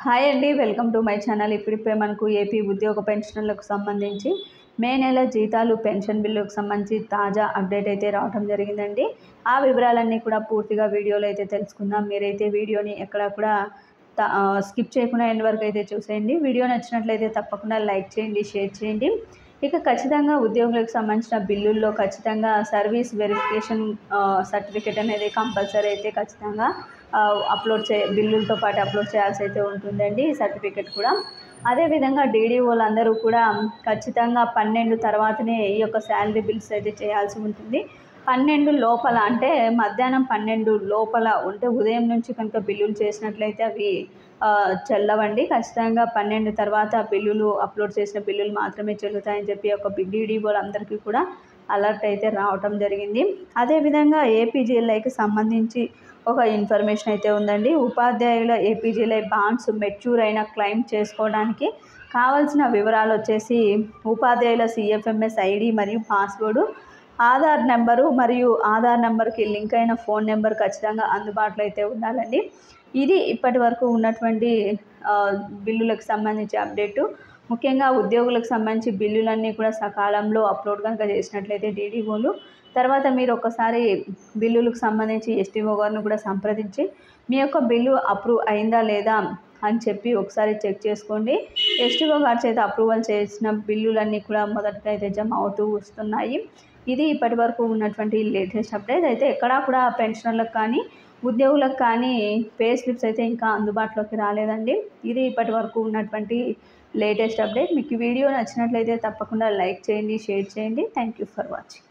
Hi అండి, welcome to my channel. ఇప్పుడిప్పుడే మనకు ఏపీ ఉద్యోగ పెన్షన్లకు సంబంధించి మే నెల జీతాలు పెన్షన్ బిల్లుకు సంబంధించి తాజా అప్డేట్ అయితే రావడం జరిగిందండి. ఆ వివరాలన్నీ కూడా పూర్తిగా వీడియోలో అయితే తెలుసుకుందాం. మీరైతే వీడియోని ఎక్కడ కూడా స్కిప్ చేయకుండా ఎండ్ వరకు అయితే చూసేయండి. వీడియో నచ్చినట్లయితే తప్పకుండా లైక్ చేయండి, షేర్ చేయండి. ఇక ఖచ్చితంగా ఉద్యోగులకు సంబంధించిన బిల్లుల్లో ఖచ్చితంగా సర్వీస్ వెరిఫికేషన్ సర్టిఫికేట్ అనేది కంపల్సరీ అయితే ఖచ్చితంగా బిల్లులతో పాటు అప్లోడ్ చేయాల్సి అయితే ఉంటుందండి. ఈ సర్టిఫికేట్ కూడా అదేవిధంగా డీడీఓలు అందరూ కూడా ఖచ్చితంగా 12 తర్వాతనే ఈ యొక్క శాలరీ బిల్స్ అయితే చేయాల్సి ఉంటుంది. 12 లోపల అంటే మధ్యాహ్నం 12 లోపల ఉంటే ఉదయం నుంచి కనుక బిల్లులు చేసినట్లయితే అవి చెల్లవండి. ఖచ్చితంగా 12 తర్వాత బిల్లులు అప్లోడ్ చేసిన బిల్లులు మాత్రమే చెల్లుతాయని చెప్పి ఒక డీడీఓలు అందరికీ కూడా అలర్ట్ అయితే రావటం జరిగింది. అదేవిధంగా ఏపీజీఎల్ఐకి సంబంధించి ఒక ఇన్ఫర్మేషన్ అయితే ఉందండి. ఉపాధ్యాయుల ఏపీజీఎల్ఐ బాండ్స్ మెచ్యూర్ అయిన క్లెయిమ్ చేసుకోవడానికి కావాల్సిన వివరాలు వచ్చేసి ఉపాధ్యాయుల సిఎఫ్ఎంఎస్ ఐడి మరియు పాస్వర్డు, ఆధార్ నెంబరు మరియు ఆధార్ నెంబర్కి లింక్ అయిన ఫోన్ నెంబర్ ఖచ్చితంగా అందుబాటులో అయితే ఉండాలండి. ఇది ఇప్పటి వరకు ఉన్నటువంటి బిల్లులకు సంబంధించి అప్డేటు. ముఖ్యంగా ఉద్యోగులకు సంబంధించి బిల్లులన్నీ కూడా సకాలంలో అప్లోడ్ కనుక చేసినట్లయితే డీడీఓలు తర్వాత మీరు ఒకసారి బిల్లులకు సంబంధించి ఎస్టీఓ గారిని కూడా సంప్రదించి మీ యొక్క బిల్లు అప్రూవ్ అయిందా లేదా అని చెప్పి ఒకసారి చెక్ చేసుకోండి. ఎస్టీఓ గారి చేత అప్రూవల్ చేసిన బిల్లులన్నీ కూడా మొదటగా అయితే జమ అవుతూ వస్తున్నాయి. ఇది ఇప్పటి వరకు ఉన్నటువంటి లేటెస్ట్ అప్డేట్. అయితే ఎక్కడా కూడా పెన్షనర్లకు కానీ ఉద్యోగులకు కానీ పే స్లిప్స్ అయితే ఇంకా అందుబాటులోకి రాలేదండి. ఇది ఇప్పటి వరకు ఉన్నటువంటి లేటెస్ట్ అప్డేట్. మీకు ఈ వీడియో నచ్చినట్లయితే తప్పకుండా లైక్ చేయండి, షేర్ చేయండి. Thank you for watching.